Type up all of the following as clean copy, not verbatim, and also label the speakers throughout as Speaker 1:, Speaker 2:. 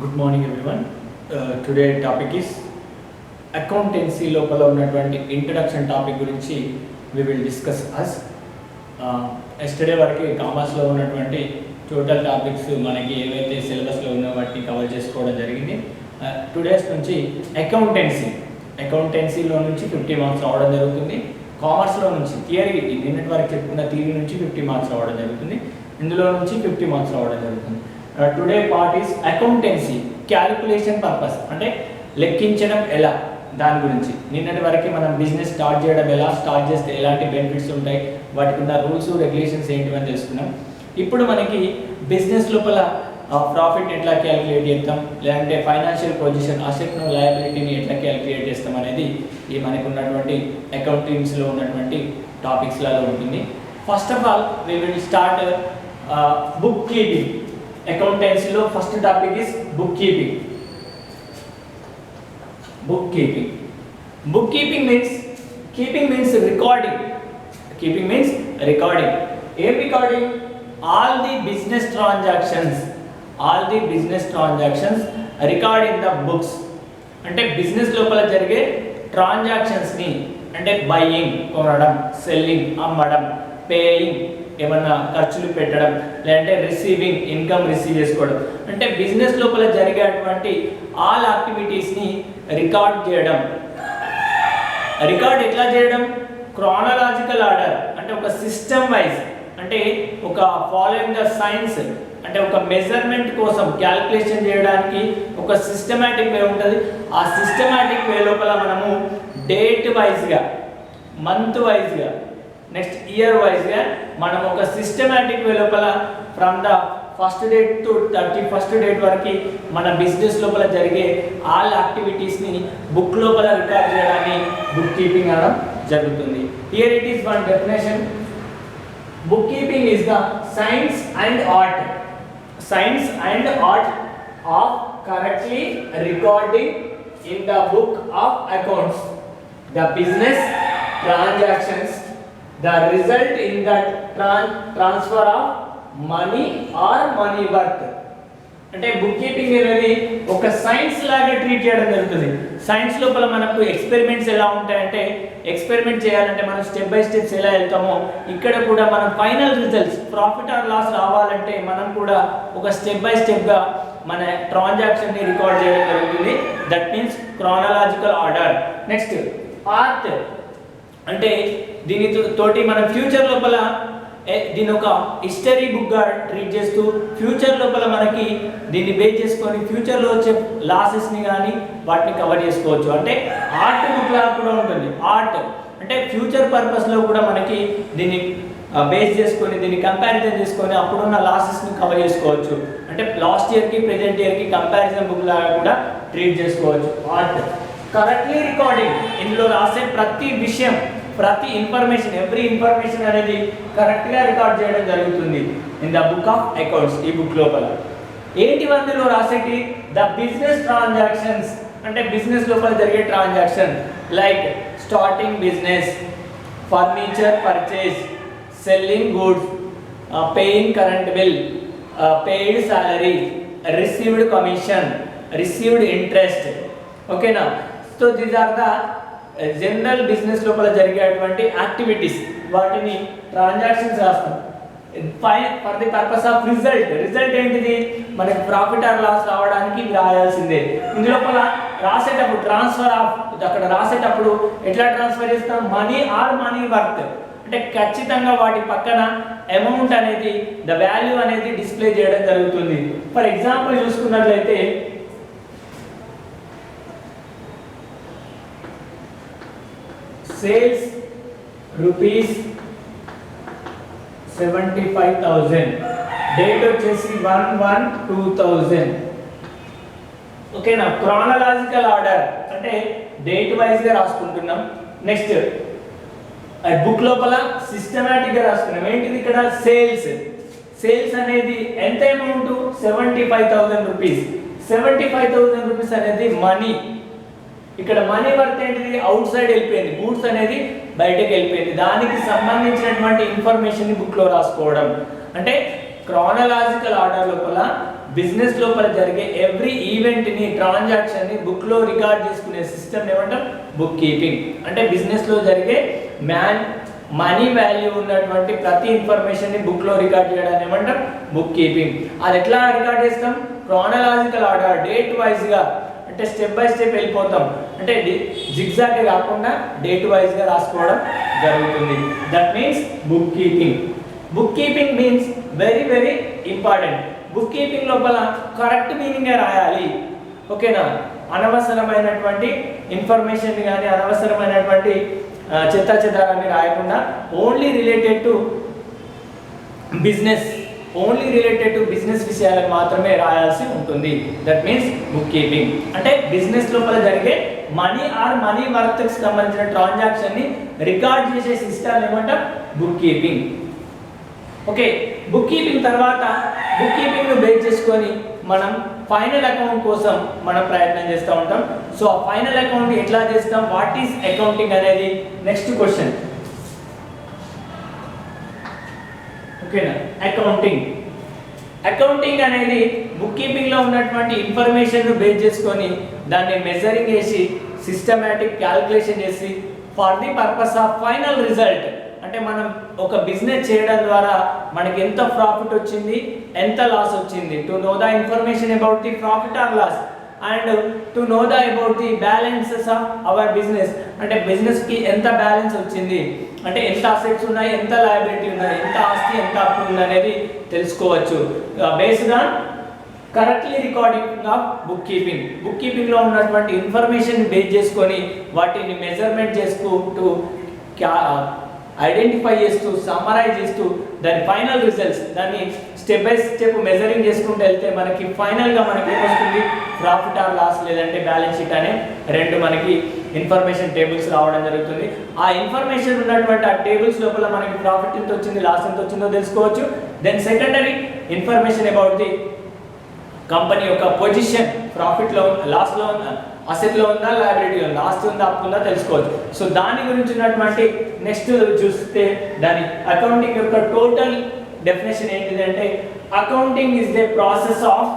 Speaker 1: Good morning everyone. Today topic is accountancy లోపల ఉన్నటువంటి introduction topic గురించి we will discuss as yesterday వరకు commerce లో ఉన్నటువంటి టోటల్ టాపిక్స్ మనకి ఏవైతే సిలబస్ లో ఉన్న వాటిని కవర్ చేసుకోవడం జరిగింది. 2 days నుంచి అకౌంటెన్సీలో నుంచి 50 మార్క్స్ రావడం జరుగుతుంది. కామర్స్ లో నుంచి థియరీ నిన్నటి వరకు చెప్పుకున్న థియరీ నుంచి 50 మార్క్స్ రావడం జరుగుతుంది. ఇందులో నుంచి 50 మార్క్స్ రావడం జరుగుతుంది. Today part is accountancy calculation purpose, అంటే లెక్కించడం ఎలా దాని గురించి. నిన్నటి వరకు మనం బిజినెస్ స్టార్ట్ చేయడం ఎలా, స్టార్ట్ చేస్తే ఎలాంటి బెనిఫిట్స్ ఉంటాయి, వాటికి ఉన్న రూల్స్ రెగ్యులేషన్స్ ఏంటివని తెలుసుకున్నాం. ఇప్పుడు మనకి బిజినెస్ లోపల ప్రాఫిట్ ఎట్లా క్యాలిక్యులేట్ చేస్తాం, లేదంటే ఫైనాన్షియల్ పొజిషన్ అసెట్ను లయబిలిటీని ఎట్లా క్యాలిక్యులేట్ చేస్తాం అనేది ఈ మనకు ఉన్నటువంటి అకౌంటింగ్స్లో ఉన్నటువంటి టాపిక్స్లలో ఉంటుంది. First of all we will start book keeping. అకౌంటెన్సీలో first topic is book keeping. Book keeping means recording. Keeping means recording. Recording all the business transactions record in the books. అంటే బిజినెస్ లోపల జరిగే ట్రాన్సాక్షన్స్ ని, అంటే buying కొనడం, selling అమ్మడం, paying ఏమన్నా ఖర్చులు పెట్టడం, లేదంటే రిసీవింగ్ ఇన్కమ్ రిసీవ్ చేసుకోవడం, అంటే బిజినెస్ లోపల జరిగేటువంటి ఆల్ యాక్టివిటీస్ని రికార్డ్ చేయడం. రికార్డ్ ఎట్లా చేయడం? క్రానలాజికల్ ఆర్డర్, అంటే ఒక సిస్టమ్ వైజ్, అంటే ఒక ఫాలోయింగ్ ద సైన్స్, అంటే ఒక మెజర్మెంట్ కోసం క్యాలిక్యులేషన్ చేయడానికి ఒక సిస్టమాటిక్ వే ఉంటుంది. ఆ సిస్టమాటిక్ వే లోపల మనము డేట్ వైజ్గా, మంత్ వైజ్గా, నెక్స్ట్ ఇయర్ వైజ్గా మనం ఒక సిస్టమాటిక్ వే లోపల from the first date to 31st date వరకు మన బిజినెస్ లోపల జరిగే ఆల్ యాక్టివిటీస్ని బుక్ లోపల రికార్డ్ చేయడాన్ని బుక్ కీపింగ్ అనడం జరుగుతుంది. Here it is one definition. Book keeping is the science and art of correctly recording in the book of accounts the business transactions, the result in that transfer of money or money worth. అంటే book keeping అనేది ఒక science లాగా treat చేయడం జరుగుతుంది. Science లోపల మనకు experiments ఎలా ఉంటాయంటే, ఎక్స్పెరిమెంట్ చేయాలంటే మనం స్టెప్ బై స్టెప్స్ ఎలా వెళ్తామో, ఇక్కడ కూడా మనం final results profit or loss రావాలంటే మనం కూడా ఒక స్టెప్ బై స్టెప్గా మన ట్రాన్సాక్షన్ని రికార్డ్ చేయడం జరుగుతుంది. That means chronological order. Next art, అంటే దీని తోటి మనం ఫ్యూచర్ లోపల దీని ఒక హిస్టరీ బుక్గా ట్రీట్ చేస్తూ ఫ్యూచర్ లోపల మనకి దీన్ని బేస్ చేసుకొని ఫ్యూచర్లో వచ్చే లాసెస్ని కానీ వాటిని కవర్ చేసుకోవచ్చు. అంటే ఆర్ట్ బుక్ లాగా కూడా ఉంటుంది. ఆర్ట్ అంటే ఫ్యూచర్ పర్పస్లో కూడా మనకి దీన్ని బేస్ చేసుకొని, దీన్ని కంపారిజన్ చేసుకొని అప్పుడున్న లాసెస్ని కవర్ చేసుకోవచ్చు. అంటే లాస్ట్ ఇయర్కి ప్రెజెంట్ ఇయర్కి కంపారిజన్ బుక్ లాగా కూడా ట్రీట్ చేసుకోవచ్చు. ఆర్ట్ కరెక్ట్లీ రికార్డింగ్, ఇందులో రాసే ప్రతి విషయం, ప్రతి ఇన్ఫర్మేషన్, ఎవ్రీ ఇన్ఫర్మేషన్ అనేది కరెక్ట్గా రికార్డ్ చేయడం జరుగుతుంది in the book of accounts. ఈ బుక్ లోపల ఏంటి అందులో రాసేటి? ద బిజినెస్ ట్రాన్సాక్షన్స్, అంటే బిజినెస్ లోపల జరిగే transaction like starting business, furniture purchase, selling goods, paying current bill, paid salary, received commission, received interest. ఓకేనా? So these are the general business లోపల జరిగేటువంటి యాక్టివిటీస్, వాటిని ట్రాన్సాక్షన్స్ రాస్తాం. For the purpose of result ఏంటిది? మనకి profit or loss రావడానికి రాయాల్సిందే. ఇందులోపల రాసేటప్పుడు transfer of, అక్కడ రాసేటప్పుడు ఎట్లా ట్రాన్స్ఫర్ చేస్తాం? మనీ ఆర్ మనీ వర్త్, అంటే ఖచ్చితంగా వాటి పక్కన అమౌంట్ అనేది, ద వాల్యూ అనేది డిస్ప్లే చేయడం జరుగుతుంది. ఫర్ ఎగ్జాంపుల్ చూసుకున్నట్లయితే సేల్స్ రూపీస్ 75,000, డేట్ వచ్చేసి 1/1/2000. ఓకేనా? క్రానలాజికల్ ఆర్డర్, అంటే డేట్ వైజ్గా రాసుకుంటున్నాం. నెక్స్ట్ బుక్ లోపల సిస్టమాటిక్గా రాసుకున్నాం. ఏంటిది ఇక్కడ? సేల్స్ అనేది ఎంత అమౌంట్? 75,000 రూపీస్. 75,000 రూపీస్ అనేది మనీ. ఇక్కడ మనీ వర్త్ ఏంటిది? అవుట్ సైడ్ వెళ్ళిపోయింది, గూడ్స్ అనేది బయటకు వెళ్ళిపోయింది. దానికి సంబంధించినటువంటి ఇన్ఫర్మేషన్ ని బుక్ లో రాసుకోవడం. అంటే క్రానలాజికల్ ఆర్డర్ లోపల బిజినెస్ లోపల జరిగే ఎవ్రీ ఈవెంట్ ని ట్రాన్సాక్షన్ ని బుక్ లో రికార్డ్ చేసుకునే సిస్టమ్ ఏమంటాం బుక్ కీపింగ్. అంటే బిజినెస్ లో జరిగే మనీ వాల్యూ ఉన్నటువంటి ప్రతి ఇన్ఫర్మేషన్ ని బుక్ లో రికార్డ్ చేయడాన్ని ఏమంటాం బుక్ కీపింగ్. అది ఎట్లా రికార్డ్ చేస్తాం క్రానలాజికల్ ఆర్డర్ డేట్ వైజ్ గా, అంటే స్టెప్ బై స్టెప్ వెళ్ళిపోతాం, అంటే జిగ్జాగ్ కాకుండా డేట్ వైజ్ గా రాసుకోవడం జరుగుతుంది. That means book keeping. Book keeping means very very important. Book keeping లోపల కరెక్ట్ మీనింగే రాయాలి, ఓకేనా? అనవసరమైనటువంటి ఇన్ఫర్మేషన్ కానీ అనవసరమైనటువంటి చెత్తాచెదారాన్ని రాయకుండా ఓన్లీ రిలేటెడ్ టు బిజినెస్ విషయాలకు మాత్రమే రాయాల్సి ఉంటుంది. That means book keeping. అంటే బిజినెస్ లోపల జరిగే మనీ ఆర్ మనీ వర్త్ కి సంబంధించిన ట్రాన్సాక్షన్ ని రికార్డ్ చేసే సిస్టమ్ ఏమంటాం book keeping. Okay, book keeping తర్వాత బుక్ కీపింగ్ ను బేస్ చేసుకొని మనం ఫైనల్ అకౌంట్ కోసం మనం ప్రయత్నం చేస్తూ ఉంటాం. సో ఆ ఫైనల్ అకౌంట్ ఎట్లా చేస్తాం, వాట్ ఈస్ అకౌంటింగ్ అనేది నెక్స్ట్ క్వశ్చన్. ఓకేనా, అకౌంటింగ్ అనేది బుక్ కీపింగ్ లో ఉన్నటువంటి ఇన్ఫర్మేషన్ ను బేస్ చేసుకొని దాన్ని మెజరింగ్ చేసి సిస్టమాటిక్ క్యాలిక్యులేషన్ చేసి for the purpose of final result, అంటే మనం ఒక బిజినెస్ చేయడం ద్వారా మనకి ఎంత ప్రాఫిట్ వచ్చింది, ఎంత లాస్ వచ్చింది, to know the information about the profit or loss and to know the about the balances of our business, అంటే బిజినెస్ కి ఎంత బ్యాలెన్స్ వచ్చింది, అంటే ఎంత అసెట్స్ ఉన్నాయి, ఎంత లయబిలిటీ ఉన్నాయి, ఎంత ఆస్తి ఎంత అప్పు ఉంది అనేది తెలుసుకోవచ్చు. Based on correctly recording of book keeping లో ఉన్నటువంటి ఇన్ఫర్మేషన్ బేస్ చేసుకొని వాటిని మెజర్మెంట్ చేసుకుంటూ ఐడెంటిఫై చేస్తూ సమ్మరైజ్ చేస్తూ దాని ఫైనల్ రిజల్ట్స్ దాన్ని స్టెప్ బై స్టెప్ మెజరింగ్ చేసుకుంటూ వెళ్తే మనకి ఫైనల్ గా మనకి ఏమొస్తుంది ప్రాఫిట్ ఆర్ లాస్ లేదంటే బ్యాలెన్స్ షీట్ అనే రెండు మనకి ఇన్ఫర్మేషన్ టేబుల్స్ రావడం జరుగుతుంది. ఆ ఇన్ఫర్మేషన్ ఉన్నటువంటి ఆ టేబుల్స్ లోపల మనకి ప్రాఫిట్ ఎంత వచ్చింది, లాస్ ఎంత వచ్చిందో తెలుసుకోవచ్చు. Then secondary information about the company యొక్క పొజిషన్, ప్రాఫిట్ లో లాస్ లో ఉందా, అసెట్ లో ఉందా, లయబిలిటీ ఉందా, ఆస్తి ఉందా, అప్పు ఉందా తెలుసుకోవచ్చు. సో దాని గురించి ఉన్నటువంటి నెక్స్ట్ చూస్తే దాని అకౌంటింగ్ యొక్క టోటల్ డెఫినేషన్ ఏంటిదంటే accounting is the process of,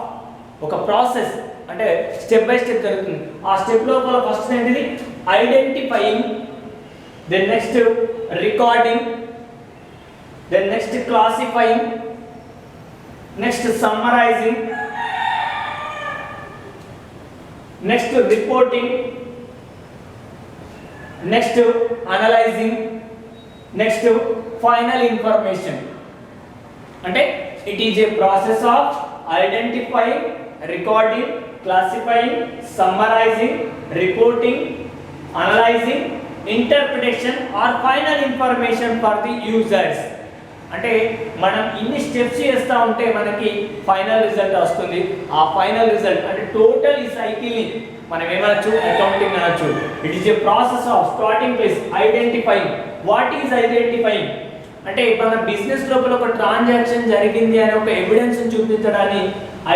Speaker 1: ఒక ప్రాసెస్ అంటే స్టెప్ బై స్టెప్ జరుగుతుంది. ఆ స్టెప్ లోపల ఫస్ట్ ఏంటిది identifying, then next recording, then next classifying, next summarising, next reporting, next analysing, next final information. అంటే it is a process of identifying, recording, classifying, summarising, reporting, analysing, interpretation or final information for the users. అంటే మనం ఇన్ని steps చేస్తూ ఉంటే మనకి final result వస్తుంది. ఆ final result అంటే టోటల్ ఈ సైకిల్ని మనం ఏమనొచ్చు అకౌంటింగ్ అనొచ్చు. It is a process of starting place identifying. What is identifying అంటే మన బిజినెస్ లోపల ఒక ట్రాన్సాక్షన్ జరిగింది అనే ఒక ఎవిడెన్స్ చూపించడాన్ని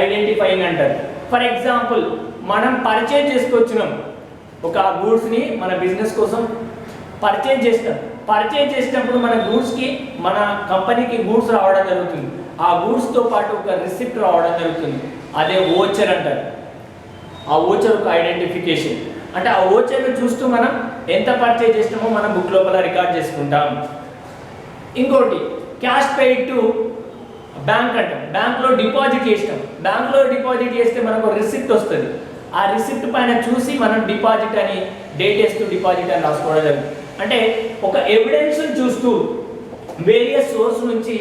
Speaker 1: ఐడెంటిఫైయింగ్ అంటారు. ఫర్ ఎగ్జాంపుల్ మనం పర్చేజ్ చేసుకొచ్చినాం ఒక గూడ్స్ని, మన బిజినెస్ కోసం పర్చేజ్ చేసినప్పుడు మన గూడ్స్కి మన కంపెనీకి గూడ్స్ రావడం జరుగుతుంది. ఆ గూడ్స్తో పాటు ఒక రిసిప్ట్ రావడం జరుగుతుంది. అదే ఓచర్ అంటారు. ఆ ఓచర్ ఒక ఐడెంటిఫికేషన్. అంటే ఆ ఓచర్ను చూస్తూ మనం ఎంత పర్చేజ్ చేసినామో మనం బుక్ లోపల రికార్డ్ చేసుకుంటాం. ఇంకోటి క్యాష్ పెయిడ్ టు బ్యాంక్ అంటాం. బ్యాంక్లో డిపాజిట్ చేసినాం. బ్యాంక్లో డిపాజిట్ చేస్తే మనకు రిసిప్ట్ వస్తుంది. ఆ రిసిప్ట్ పైన చూసి మనం డిపాజిట్ అని డేట్ వేస్తూ డిపాజిట్ అని రాసుకోవడం జరుగుతుంది. అంటే ఒక ఎవిడెన్స్ చూస్తూ వేరియస్ సోర్స్ నుంచి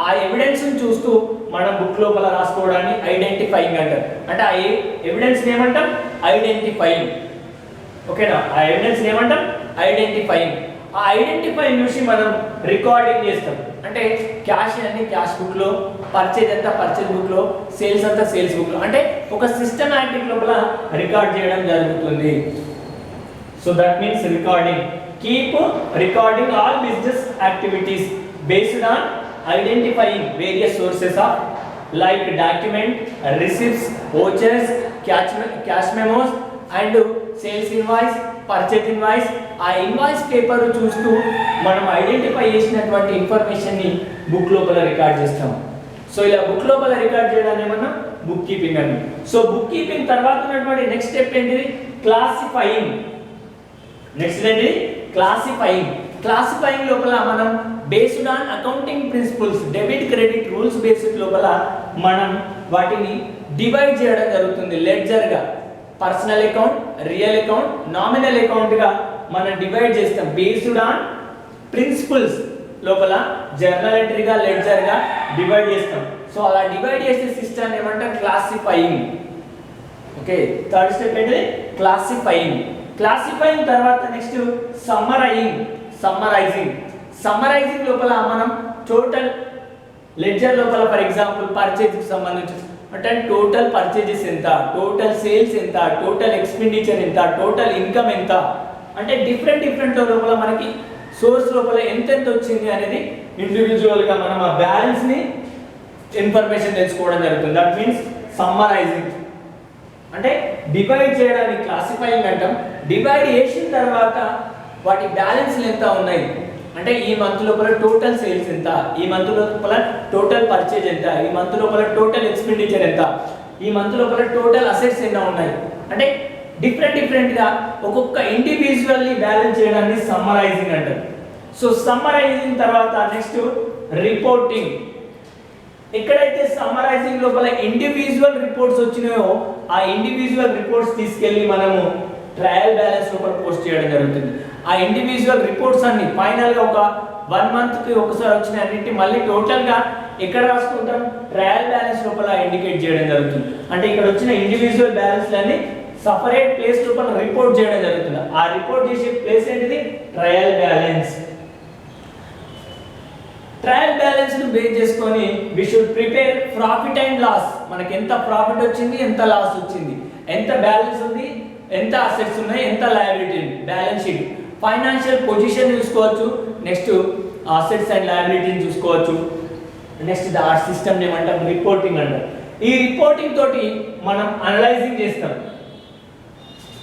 Speaker 1: ఆ ఎవిడెన్స్ చూస్తూ మనం బుక్ లోపల రాసుకోవడాన్ని ఐడెంటిఫైయింగ్ అంటారు. అంటే ఆ ఎవిడెన్స్ ఏమంటాం ఐడెంటిఫైయింగ్. ఓకేనా, ఆ ఎవిడెన్స్ ఏమంటాం ఐడెంటిఫైయింగ్. ఆ ఐడెంటిఫైయింగ్ చూసి మనం రికార్డింగ్ చేస్తాం. అంటే క్యాష్ అన్ని క్యాష్ బుక్ లో, పర్చేజ్ అంతా పర్చేజ్ బుక్ లో, సేల్స్ అంతా సేల్స్ బుక్ లో, అంటే ఒక సిస్టమాటిక్ లోపల రికార్డ్ చేయడం జరుగుతుంది. So that means recording. Keep recording all business activities based on identifying various sources of like document, receipts, vouchers, cash memos and sales invoice, purchase invoice. ఆ invoice paper చూస్తూ మనం identify చేసినటువంటి information ని book లోపల record చేస్తాం. So ఇలా book లోపల record చేయడాన్ని మనం బుక్ కీపింగ్ అని. సో బుక్ కీపింగ్ తర్వాత ఉన్నటువంటి నెక్స్ట్ స్టెప్ ఏంటిది? క్లాసిఫైయింగ్. నెక్స్ట్ ఏంటి? క్లాసిఫైయింగ్. క్లాసిఫైయింగ్ లోపల మనం based on accounting principles, debit credit rules based లోపల మనం వాటిని డివైడ్ చేయడం జరుగుతుంది. లెడ్జర్ గా personal account, real account, nominal account గా మనం డివైడ్ చేస్తాం. బేస్డ్ ఆన్ ప్రిన్సిపల్స్ లోపల జర్నల్ ఎంట్రీగా, లెడ్జర్ గా డివైడ్ చేస్తాం. సో అలా డివైడ్ చేసే సిస్టమ్ ఏమంటారు? క్లాసిఫైయింగ్. ఓకే, థర్డ్ స్టెప్ ఏంటి? క్లాసిఫైయింగ్. క్లాసిఫైయింగ్ తర్వాత నెక్స్ట్ సమ్మరైజింగ్. సమ్మరైజింగ్ లోపల మనం టోటల్ లెడ్జర్ లోపల ఫర్ ఎగ్జాంపుల్ పర్చేజ్ కి సంబంధించి అంటే టోటల్ పర్చేజెస్ ఎంత, టోటల్ సేల్స్ ఎంత, టోటల్ ఎక్స్పెండిచర్ ఎంత, టోటల్ ఇన్కమ్ ఎంత, అంటే డిఫరెంట్ లోపల మనకి సోర్స్ లోపల ఎంత వచ్చింది అనేది ఇండివిజువల్ గా మనం ఆ బ్యాలెన్స్ ని ఇన్ఫర్మేషన్ తెలుసుకోవడం జరుగుతుంది. That means summarising. అంటే డివైడ్ చేయడానికి క్లాసిఫైయింగ్ అంటాం. డివైడ్ చేసిన తర్వాత వాటి బ్యాలెన్స్లు ఎంత ఉన్నాయి అంటే ఈ మంత్ లోపల టోటల్ సేల్స్ ఎంత, ఈ మంత్ లోపల టోటల్ పర్చేజ్ ఎంత, ఈ మంత్ లోపల టోటల్ ఎక్స్పెండిచర్ ఎంత, ఈ మంత్ లోపల టోటల్ అసెట్స్ ఎన్ని ఉన్నాయి, అంటే డిఫరెంట్ గా ఒక్కొక్క ఇండివిజువల్లీ బ్యాలెన్స్ చేయడాన్ని సమ్మరైజింగ్ అంటారు. సో సమ్మరైజింగ్ తర్వాత నెక్స్ట్ రిపోర్టింగ్. ఎక్కడైతే సమ్మరైజింగ్ లోపల ఇండివిజువల్ రిపోర్ట్స్ వచ్చినాయో ఆ ఇండివిజువల్ రిపోర్ట్స్ తీసుకెళ్లి మనము ట్రయల్ బ్యాలెన్స్ లోపల పోస్ట్ చేయడం జరుగుతుంది. ఆ ఇండివిజువల్ రిపోర్ట్స్ అన్ని ఫైనల్ గా ఒక 1 month కి ఒకసారి వచ్చిన అన్నిటి మళ్ళీ టోటల్ గా ఎక్కడ రాసుకుంటాం? ట్రయల్ బ్యాలెన్స్ లోపల ఇండికేట్ చేయడం జరుగుతుంది. అంటే ఇక్కడ వచ్చిన ఇండివిజువల్ బ్యాలెన్స్ లన్నీ సెపరేట్ ప్లేస్ లోపల రిపోర్ట్ చేయడం జరుగుతుంది. ఆ రిపోర్ట్ చేసే ప్లేస్ ఏంటిది? Trial balance. ట్రయల్ బ్యాలెన్స్ ను బేస్ చేసుకొని we should prepare profit and loss. మనకి ఎంత ప్రాఫిట్ వచ్చింది, ఎంత లాస్ వచ్చింది, ఎంత బ్యాలెన్స్ ఉంది, ఎంత అసెట్స్ ఉన్నాయి, ఎంత liability, balance sheet, financial position చూసుకోవచ్చు, నెక్స్ట్ అసెట్స్ అండ్ లయబిలిటీని చూసుకోవచ్చు. నెక్స్ట్ ఆ సిస్టమ్ ఏమంటాం? రిపోర్టింగ్ అంటారు. ఈ రిపోర్టింగ్ తోటి మనం అనలైజింగ్ చేస్తాం.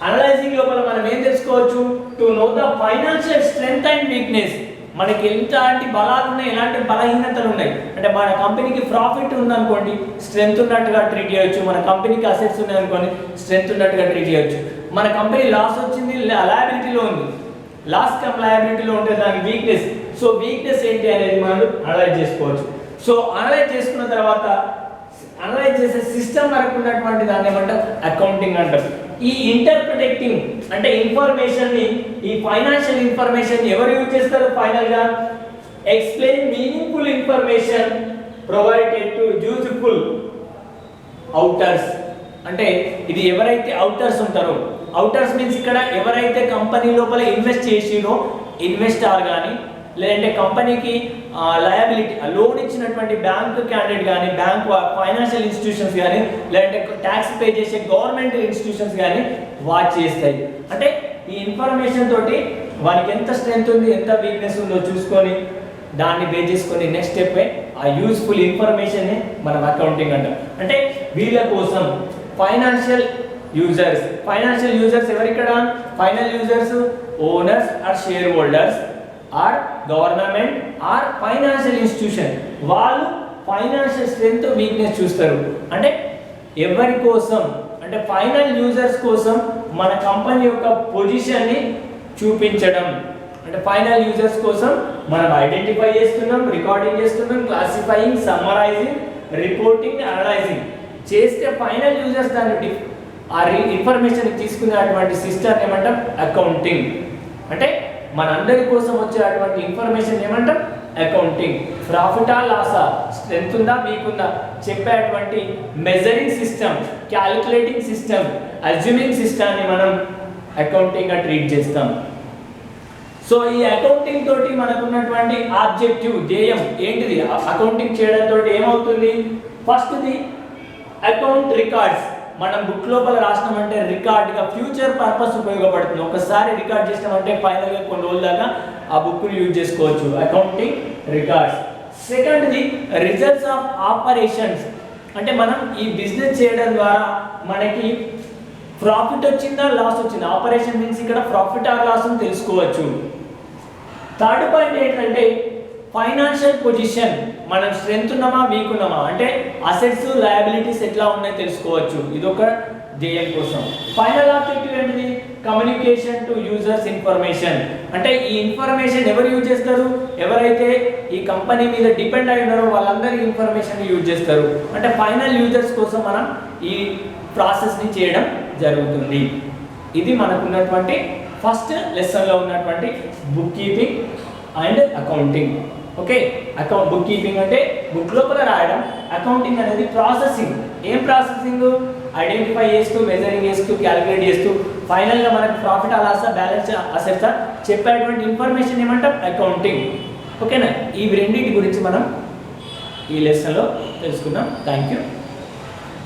Speaker 1: అనలైజింగ్ లోపల మనం ఏం తెలుసుకోవచ్చు? To know the financial strength and weakness. మనకి ఎలాంటి బలాలు ఉన్నాయి, ఎలాంటి బలహీనతలు ఉన్నాయి. అంటే మన కంపెనీకి ప్రాఫిట్ ఉందనుకోండి స్ట్రెంగ్త్ ఉన్నట్టుగా ట్రీట్ చేయొచ్చు, మన కంపెనీకి అసెట్స్ ఉన్నాయి అనుకోండి స్ట్రెంగ్త్ ఉన్నట్టుగా ట్రీట్ చేయొచ్చు. మన కంపెనీ లాస్ వచ్చింది, లయబిలిటీలో ఉంది, లాస్ కమ్ లయబిలిటీలో ఉంటే దాని వీక్నెస్. సో వీక్నెస్ ఏంటి అనేది మనం అనలైజ్ చేసుకోవచ్చు. సో అనలైజ్ చేసుకున్న తర్వాత అనలైజ్ చేసే సిస్టమ్ వరకు ఉన్నటువంటి దాన్ని ఏమంటారు? అకౌంటింగ్ అంటారు. ఈ ఇంటర్ప్రిటేటింగ్ అంటే ఇన్ఫర్మేషన్ ని, ఈ ఫైనాన్షియల్ ఇన్ఫర్మేషన్ ఎవరు యూజ్ చేస్తారు? ఫైనల్ గా explain meaningful information provided to useful outers. అంటే ఇది ఎవరైతే అవుటర్స్ ఉంటారో, అవుటర్స్ మీన్స్ ఇక్కడ ఎవరైతే కంపెనీ లోపల ఇన్వెస్ట్ చేసిరో ఇన్వెస్టార్ కానీ, లేదంటే కంపెనీకి లయబిలిటీ లోన్ ఇచ్చినటువంటి బ్యాంక్ క్యాండిడేట్ కానీ, బ్యాంక్ ఫైనాన్షియల్ ఇన్స్టిట్యూషన్స్ కానీ, లేదంటే ట్యాక్స్ పే చేసే గవర్నమెంట్ ఇన్స్టిట్యూషన్స్ కానీ వాచ్ చేస్తాయి. అంటే ఈ ఇన్ఫర్మేషన్ తోటి వారికి ఎంత స్ట్రెంగ్త్ ఉంది, ఎంత వీక్నెస్ ఉందో చూసుకొని దాన్ని బేస్ చేసుకొని నెక్స్ట్ స్టెప్ ఆ యూస్ఫుల్ ఇన్ఫర్మేషన్ మనం అకౌంటింగ్ అంటాం. అంటే వీళ్ళ కోసం ఫైనాన్షియల్ యూజర్స్ ఎవరు ఇక్కడ? Final users owners or shareholders or government or financial institution. వాళ్ళు ఫైనాన్షియల్ స్ట్రెంగ్త్ వీక్నెస్ చూస్తారు. అంటే ఎవరి కోసం అంటే ఫైనల్ యూజర్స్ కోసం మన కంపెనీ యొక్క పొజిషన్ ని చూపించడం. అంటే ఫైనల్ యూజర్స్ కోసం మనం ఐడెంటిఫై చేస్తున్నాం, రికార్డింగ్ చేస్తున్నాం, క్లాసిఫైయింగ్, సమ్మరైజింగ్, రిపోర్టింగ్, అనలైజింగ్ చేస్తే ఫైనల్ యూజర్స్ దాన్ని ఆ ఇన్ఫర్మేషన్ తీసుకునేటువంటి సిస్టమ్ ఏమంటాం? అకౌంటింగ్. అంటే మనందరి కోసం వచ్చేటువంటి ఇన్ఫర్మేషన్ ఏమంటాం? అకౌంటింగ్. ప్రాఫిటా లాసా, స్ట్రెంగ్త్ ఉందా, వీక్ ఉందా చెప్పేటువంటి measuring system, calculating system, assuming సిస్టమ్ని మనం అకౌంటింగ్ గా ట్రీట్ చేస్తాం. సో ఈ అకౌంటింగ్ తోటి మనకు ఉన్నటువంటి ఆబ్జెక్టివ్, ధ్యేయం ఏంటిది? అకౌంటింగ్ చేయడం తోటి ఏమవుతుంది? ఫస్ట్ది అకౌంట్ రికార్డ్స్. మనం బుక్ లోపల రాసినామంటే రికార్డ్ గా ఫ్యూచర్ పర్పస్ ఉపయోగపడుతుంది. ఒకసారి రికార్డ్ చేసినామంటే ఫైనల్ గా కొన్ని రోజుల దాకా ఆ బుక్ ని యూజ్ చేసుకోవచ్చు. Accounting records. సెకండ్ది రిజల్ట్స్ ఆఫ్ ఆపరేషన్స్. అంటే మనం ఈ బిజినెస్ చేయడం ద్వారా మనకి ప్రాఫిట్ వచ్చిందా, లాస్ వచ్చిందా, ఆపరేషన్ మీన్స్ ఇక్కడ ప్రాఫిట్ ఆర్ లాస్ అని తెలుసుకోవచ్చు. థర్డ్ పాయింట్ ఏంటంటే ఫైనాన్షియల్ పొజిషన్. మనం స్ట్రెంగ్త్ ఉన్నామా వీక్ ఉన్నామా అంటే అసెట్స్ లయబిలిటీస్ ఎట్లా ఉన్నాయో తెలుసుకోవచ్చు. ఇదొక ధ్యేయం కోసం. ఫైనల్ ఆబ్జెక్టివ్ ఏంటిది? Communication to users information. అంటే ఈ ఇన్ఫర్మేషన్ ఎవరు యూజ్ చేస్తారు? ఎవరైతే ఈ కంపెనీ మీద డిపెండ్ అయి ఉన్నారో వాళ్ళందరూ ఇన్ఫర్మేషన్ యూజ్ చేస్తారు. అంటే ఫైనల్ యూజర్స్ కోసం మనం ఈ ప్రాసెస్ని చేయడం జరుగుతుంది. ఇది మనకున్నటువంటి ఫస్ట్ లెసన్లో ఉన్నటువంటి book keeping and accounting. Okay, book keeping అంటే బుక్ లోపల రాయడం, అకౌంటింగ్ అనేది ప్రాసెసింగ్. ఏం ప్రాసెసింగ్? ఐడెంటిఫై చేస్తూ, మెజరింగ్ చేస్తూ, క్యాలిక్యులేట్ చేస్తూ ఫైనల్గా మనకు ప్రాఫిట్ ఆ లాస్, బ్యాలెన్స్, అసెట్స్ చెప్పేటువంటి ఇన్ఫర్మేషన్ ఏమంటాం? అకౌంటింగ్. ఓకేనా? ఈ రెండింటి గురించి మనం ఈ లెసన్లో తెలుసుకున్నాం. Thank you.